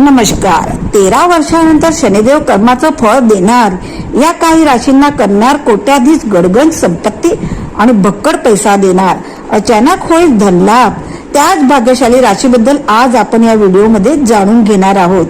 नमस्कार. 13 वर्षानंतर शनिदेव कर्माचं फळ देणार. या काही राशींना करणार कोट्याधीश गडगंज संपत्ती आणि भक्कड पैसा देणार. अचानक होईल धनलाभ. त्याच भाग्यशाली राशीबद्दल आज आपण या व्हिडिओमध्ये जाणून घेणार आहोत.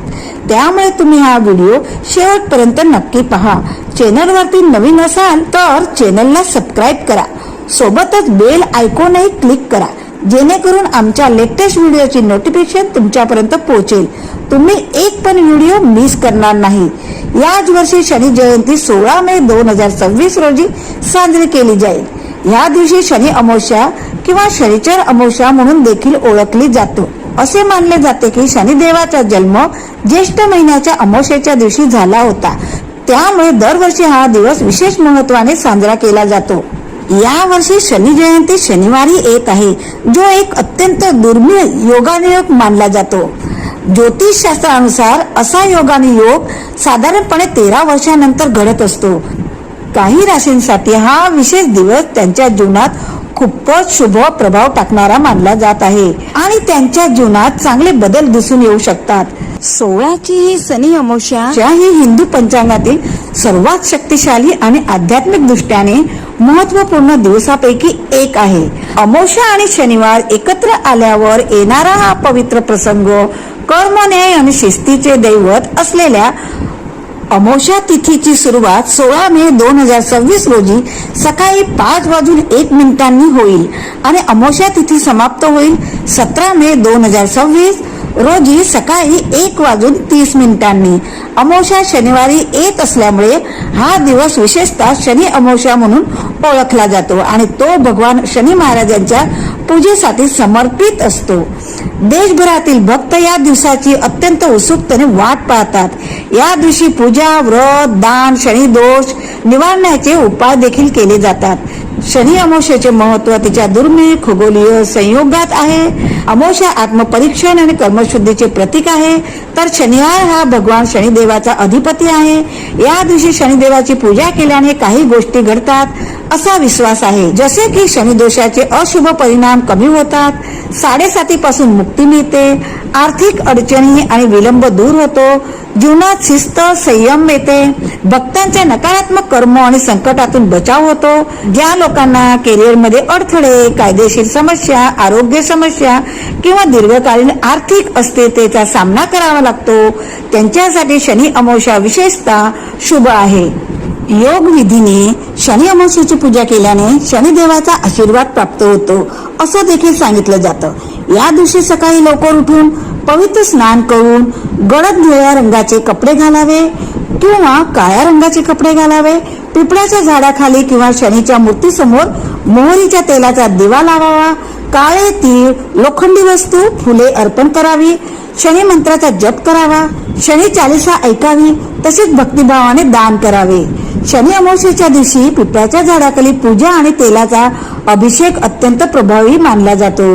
त्यामुळे तुम्ही हा व्हिडिओ शेवटपर्यंत नक्की पहा. चॅनलवरती नवीन असाल तर चॅनलला सबस्क्राईब करा. सोबतच बेल आयकॉनही क्लिक करा, जेणेकरून आमच्या लेटेस्ट व्हिडिओची नोटिफिकेशन तुमच्यापर्यंत पोहोचेल. तुम्ही एक पण व्हिडिओ मिस करणार नाही. याच वर्षी शनी जयंती 16 मे 2026 रोजी साजरी केली जाईल. या दिवशी शनी अमावस्या किंवा शनिचर अमावस्या म्हणून देखील ओळखली जातो. असे मानले जाते की शनिदेवाचा जन्म ज्येष्ठ महिन्याच्या अमावस्येच्या दिवशी झाला होता. त्यामुळे दरवर्षी हा दिवस विशेष महत्त्वाने साजरा केला जातो. या वर्षी शनी जयंती शनिवारी येत आहे, जो एक अत्यंत दुर्मिळ योगानुयोग मानला जातो. ज्योतिष शास्त्रानुसार असा योगानुयोग साधारणपणे 13 वर्षानंतर घडत असतो. काही राशींसाठी हा विशेष दिवस त्यांच्या जीवनात खूपच शुभ प्रभाव टाकणारा मानला जात आहे आणि त्यांच्या जीवनात चांगले बदल दिसून येऊ शकतात. 16ची ही शनी अमावस्या ही हिंदू पंचांगातील सर्वात शक्तिशाली आणि आध्यात्मिक दृष्ट्याने महत्वपूर्ण दिवसापैकी एक आहे. अमावस्या आणि शनिवार एकत्र आल्यावर येणारा हा पवित्र प्रसंग कर्मन्याय आणि शिस्तीचे दैवत असलेल्या अमावस्या तिथीची सुरुवात 16 मे 2026 रोजी सकाळी 5:01 होईल आणि अमावस्या तिथी समाप्त होईल 17 मे 2026 रोजी सकाळी 1:30. अमावस्या शनिवारी येत असल्यामुळे हा दिवस विशेषतः शनी अमावस्या म्हणून ओळखला जातो आणि तो भगवान शनी महाराजांच्या पूजेसाठी समर्पित असतो. देशभरातील भक्त या दिवसाची अत्यंत उत्सुकतेने वाट पाहतात. या दिवशी पूजा, व्रत, दान, शनी दोष निवारण्याचे उपाय देखील केले जातात. शनी अमावस्येचे महत्व तिच्या दुर्मिळ खगोलीय संयोगात आहे. अमावस्या आत्मपरीक्षण आणि कर्मशुद्धीचे प्रतीक आहे, तर शनिवार हा भगवान शनिदेवाचा अधिपती आहे. या दिवशी शनिदेवाची पूजा केल्याने काही गोष्टी घडतात असा विश्वास आहे, जसे की शनिदोषाचे अशुभ परिणाम कमी होतात, साडेसातीपासून मुक्ती मिळते, आर्थिक अडचणी आणि विलंब दूर होतो, जीवनात शिस्त संयम येते, भक्तांच्या नकारात्मक कर्म आणि संकटातून बचाव होतो. ज्या लोकांना करिअरमध्ये अडथळे, कायदेशीर समस्या, आरोग्य समस्या किंवा दीर्घकालीन आर्थिक अस्थिरतेचा सामना करावा लागतो, त्यांच्यासाठी शनी अमावस्या विशेषतः शुभ आहे. योग विधीने शनी अमावस्येची पूजा केल्याने शनिदेवाचा आशीर्वाद प्राप्त होतो असं देखील सांगितलं जातं. या दिवशी सकाळी लवकर उठून पवित्र स्नान करून गडद निळ्या रंगाचे कपडे घालावे किंवा काळ्या रंगाचे कपडे घालावे. पिंपळाच्या झाडाखाली किंवा शनीच्या मूर्तीसमोर मोहरीच्या तेलाचा दिवा लावावा. काळे तीळ, लोखंडी वस्तू, फुले अर्पण करावी. शनी मंत्राचा जप करावा. शनी चालीसा ऐकावी. तसेच भक्तिभावाने दान करावे. शनी अमावस्येच्या दिवशी पिंपळाच्या झाडाखाली पूजा आणि तेलाचा अभिषेक अत्यंत प्रभावी मानला जातो.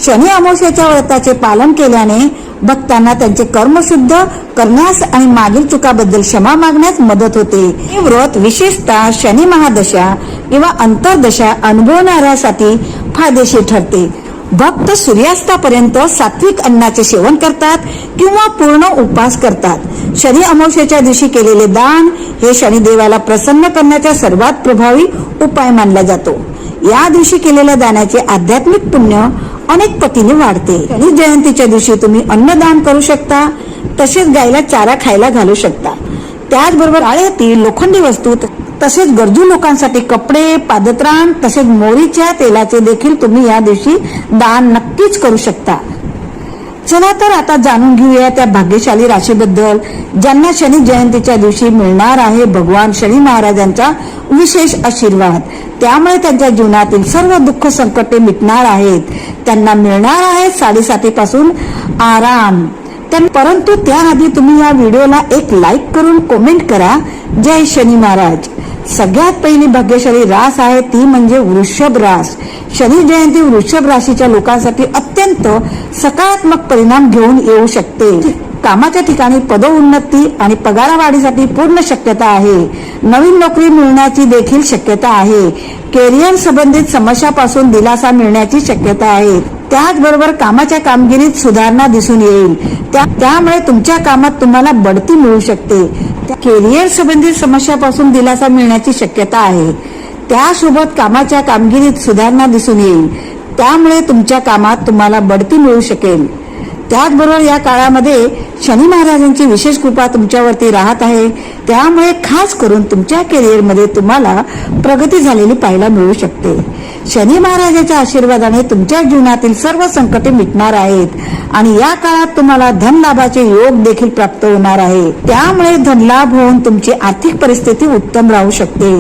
शनी अमावस्येच्या व्रताचे पालन केल्याने भक्तांना त्यांचे कर्म शुद्ध करण्यास आणि मागील चुकाबद्दल क्षमा मागण्यास मदत होते. हे व्रत विशेषतः शनी महादशा किंवा अंतर्दशा अनुभवणाऱ्यासाठी फायदेशीर ठरते. भक्त सूर्यास्तापर्यंत सात्विक अन्नाचे सेवन करतात किंवा पूर्ण उपवास करतात. शनी अमावस्येच्या दिवशी केलेले दान हे शनिदेवाला प्रसन्न करण्याचा सर्वात प्रभावी उपाय मानला जातो. या दिवशी केलेल्या दानाचे आध्यात्मिक पुण्य अनेक पटीने वाढते. शनी जयंतीच्या दिवशी तुम्ही अन्नदान करू शकता, तसेच गायला चारा खायला घालू शकता. त्याचबरोबर काळे तीळ, लोखंडी वस्तू, तसेच गरजू लोकांसाठी कपडे, पादत्राण तसेच मोहरीच्या तेलाचे देखील तुम्ही या दिवशी दान नक्कीच करू शकता. चला तर आता जाणून घेऊया त्या भाग्यशाली राशीबद्दल ज्यांना शनी जयंतीच्या दिवशी मिळणार आहे भगवान शनी महाराजांचा विशेष आशीर्वाद. त्यामुळे त्यांच्या जीवनातील सर्व दुःख संकटे मिटणार आहेत. त्यांना मिळणार आहे साडेसातीपासून आराम. परंतु त्याआधी तुम्ही या व्हिडिओला एक लाईक करून कमेंट करा, जय शनी महाराज. सगळ्यात पहिली भाग्यशाली रास आहे ती म्हणजे वृषभ रास. शनी जयंती वृषभ राशीच्या लोकांसाठी अत्यंत सकारात्मक परिणाम घेऊन येऊ शकते. कामाच्या ठिकाणी पदोन्नती आणि पगारवाढीसाठी पूर्ण शक्यता आहे. नवीन नोकरी मिळण्याची देखील शक्यता आहे. करिअर संबंधित समस्यापासून दिलासा मिळण्याची शक्यता आहे. त्याचबरोबर कामाच्या कामगिरीत सुधारणा दिसून येईल. त्यामुळे तुमच्या कामात तुम्हाला बढती मिळू शकते. करिअर संबंधित समस्यापासून दिलासा मिळण्याची शक्यता आहे. त्यासोबत कामाच्या कामगिरीत सुधारणा दिसून येईल. त्यामुळे तुमच्या कामात तुम्हाला बढती मिळू शकेल. त्याचबरोबर या काळामध्ये शनी महाराजांची विशेष कृपा तुमच्यावरती राहत आहे. त्यामुळे खास करून तुमच्या करिअरमध्ये तुम्हाला प्रगती झालेली पाहायला मिळू शकते. शनी महाराजांच्या आशीर्वादाने तुमच्या जीवनातील सर्व संकटे मिटणार आहेत आणि या काळात तुम्हाला धनलाभाचे योग देखील प्राप्त होणार आहे. त्यामुळे धनलाभ होऊन तुमची आर्थिक परिस्थिती उत्तम राहू शकते.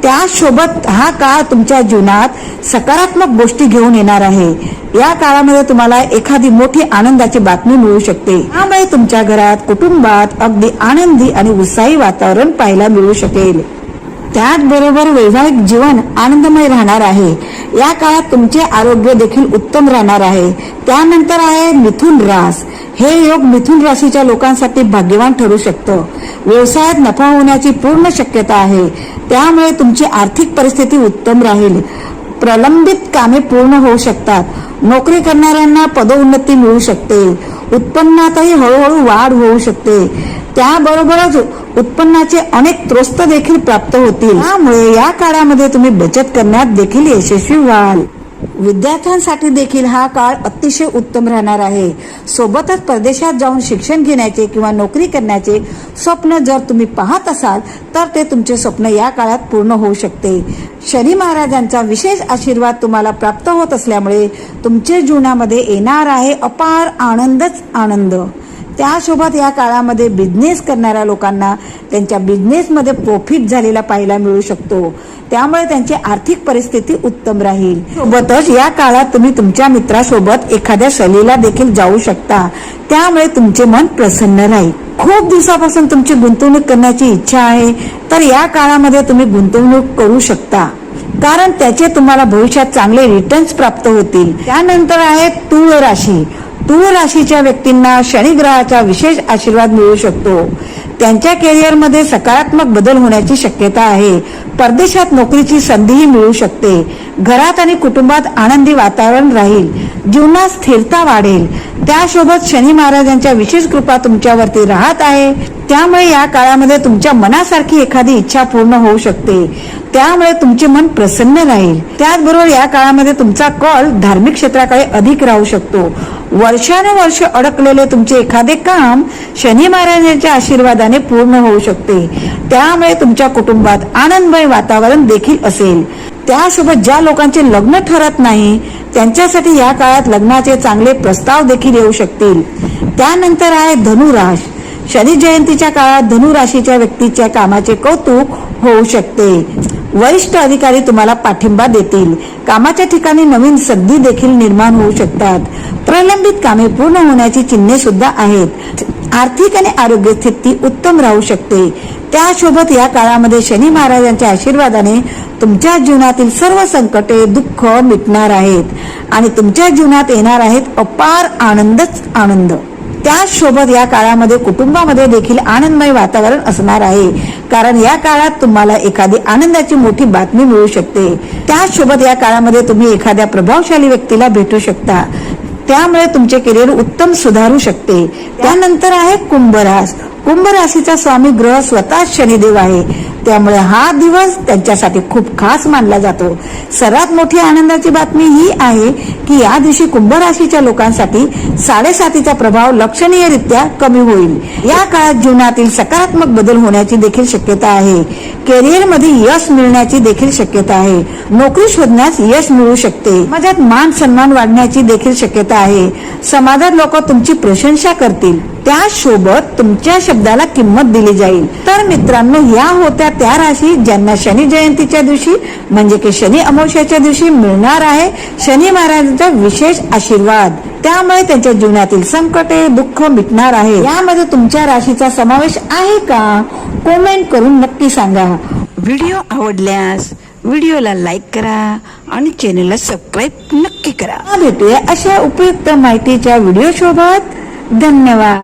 त्यासोबत हा काळ तुमच्या जीवनात सकारात्मक गोष्टी घेऊन येणार आहे. या काळामध्ये तुम्हाला एखादी मोठी आनंदाची बातमी मिळू शकते. त्यामुळे तुमच्या घरात कुटुंबात अगदी आनंदी आणि उत्साही वातावरण पाहायला मिळू शकेल. त्याचबरोबर वैवाहिक जीवन आनंदमय राहणार आहे. या काळात तुमचे आरोग्य देखील उत्तम राहणार आहे. त्यानंतर आहे मिथुन रास. हे योग मिथुन राशीच्या लोकांसाठी भाग्यवान ठरू शकतं. व्यवसायात नफा होण्याची पूर्ण शक्यता आहे. त्यामुळे तुमची आर्थिक परिस्थिती उत्तम राहील. प्रलंबित कामे पूर्ण होऊ शकतात. नोकरी करणाऱ्यांना पदोन्नती मिळू शकते. उत्पन्नातही हळूहळू वाढ होऊ शकते. त्याबरोबरच उत्पन्नाचे अनेक स्रोत देखील प्राप्त होतील. त्यामुळे या काळामध्ये तुम्ही बचत करण्यात देखील यशस्वी व्हाल. विद्यार्थ्यांसाठी देखील हा काळ अतिशय उत्तम राहणार आहे. सोबतच परदेशात जाऊन शिक्षण घेण्याचे किंवा नोकरी करण्याचे स्वप्न जर तुम्ही पाहत असाल तर ते तुमचे स्वप्न या काळात पूर्ण होऊ शकते. शनी महाराजांचा विशेष आशीर्वाद तुम्हाला प्राप्त होत असल्यामुळे तुमच्या जीवनामध्ये येणार आहे अपार आनंदच आनंद. त्यासोबत या काळामध्ये बिझनेस करणाऱ्या लोकांना त्यांच्या बिझनेसमध्ये प्रॉफिट झालेला पाहायला मिळू शकतो. त्यामुळे त्यांची आर्थिक परिस्थिती उत्तम राहील. सोबतच या काळात तुम्ही तुमच्या मित्रासोबत एखाद्या सहलीला देखील जाऊ शकता. त्यामुळे तुमचे मन प्रसन्न राहील. खूप दिवसापासून तुमची गुंतवणूक करण्याची इच्छा आहे तर या काळामध्ये तुम्ही गुंतवणूक करू शकता, कारण त्याचे तुम्हाला भविष्यात चांगले रिटर्न्स प्राप्त होतील. त्यानंतर आहे तूळ राशी. तूळ राशीच्या व्यक्तींना शनी ग्रहाचा विशेष आशीर्वाद मिळू शकतो. त्यांच्या करिअरमध्ये सकारात्मक बदल होण्याची शक्यता आहे. परदेशात नोकरीची संधीही मिळू शकते. घरात आणि कुटुंबात आनंदी वातावरण राहील. जीवनात स्थिरता वाढेल. त्यासोबत शनी महाराजांच्या विशेष कृपा तुमच्यावरती राहत आहे. त्यामुळे या काळामध्ये तुमच्या मनासारखी एखादी इच्छा पूर्ण होऊ शकते. त्यामुळे तुमचे मन प्रसन्न राहील. त्याचबरोबर या काळामध्ये तुमचा कल धार्मिक क्षेत्राकडे अधिक राहू शकतो. वर्षानुवर्ष अडकलेले तुमचे एखादे काम शनी महाराजांच्या आशीर्वादाने पूर्ण होऊ शकते. त्यामुळे तुमच्या कुटुंबात आनंदमय वातावरण देखील असेल. त्यासोबत ज्या लोकांचे लग्न ठरत नाही त्यांच्यासाठी या काळात लग्नाचे चांगले प्रस्ताव देखील येऊ शकतील. त्यानंतर आहे धनुराश. शनी जयंतीच्या काळात धनुराशीच्या व्यक्तीच्या कामाचे कौतुक होऊ शकते. वरिष्ठ अधिकारी तुम्हाला पाठिंबा देतील. कामाच्या ठिकाणी नवीन संधी देखील निर्माण होऊ शकतात. प्रलंबित कामे पूर्ण होण्याची चिन्हे सुद्धा आहेत. आर्थिक आणि आरोग्य स्थिती उत्तम राहू शकते. त्यासोबत या काळामध्ये शनी महाराजांच्या आशीर्वादाने तुमच्या जीवनातील सर्व संकटे दुःख मिटणार आहेत आणि तुमच्या जीवनात येणार आहेत अपार आनंदच आनंद. त्यासोबत या काळामध्ये कुटुंबामध्ये देखील आनंदमय वातावरण असणार आहे, कारण या काळात तुम्हाला एखादी आनंदाची मोठी बातमी मिळू शकते. त्यासोबत या काळामध्ये तुम्ही एखाद्या प्रभावशाली व्यक्तीला भेटू शकता. त्यामुळे तुमचे करिअर उत्तम सुधारू शकते. त्यानंतर आहे कुंभ रास. कुंभ राशीचा स्वामी ग्रह स्वतः शनिदेव आहे. त्यामुळे हा दिवस त्यांच्यासाठी खूप खास मानला जातो. सर्वात मोठी आनंदाची बातमी ही आहे की या दिवशी कुंभ राशीच्या लोकांसाठी 7.5चा प्रभाव लक्षणीयरित्या कमी होईल. या काळात जीवनातील सकारात्मक बदल होण्याची देखील शक्यता आहे. करिअर मध्ये यश मिळण्याची देखील शक्यता आहे. नोकरी शोधण्यास यश मिळू शकते. समाजात मान सन्मान वाढण्याची देखील शक्यता आहे. समाजात लोक तुमची प्रशंसा करतील. त्यासोबत तुमच्या शब्दाला किंमत दिली जाईल. तर मित्रांनो, या होत्या त्या राशी ज्यांना शनी जयंतीच्या दिवशी म्हणजे की शनी अमावस्येच्या दिवशी मिळणार आहे शनी महाराजांचा विशेष आशीर्वाद. त्यामुळे त्यांच्या जीवनातील संकटे दुःख मिटणार आहे. यामध्ये तुमच्या राशीचा समावेश आहे का? कमेंट करून नक्की सांगा. व्हिडिओ आवडल्यास व्हिडिओला लाईक करा आणि चॅनलला सबस्क्राईब नक्की करा. भेटूया अशा उपयुक्त माहितीच्या व्हिडिओ सोबत. धन्यवाद.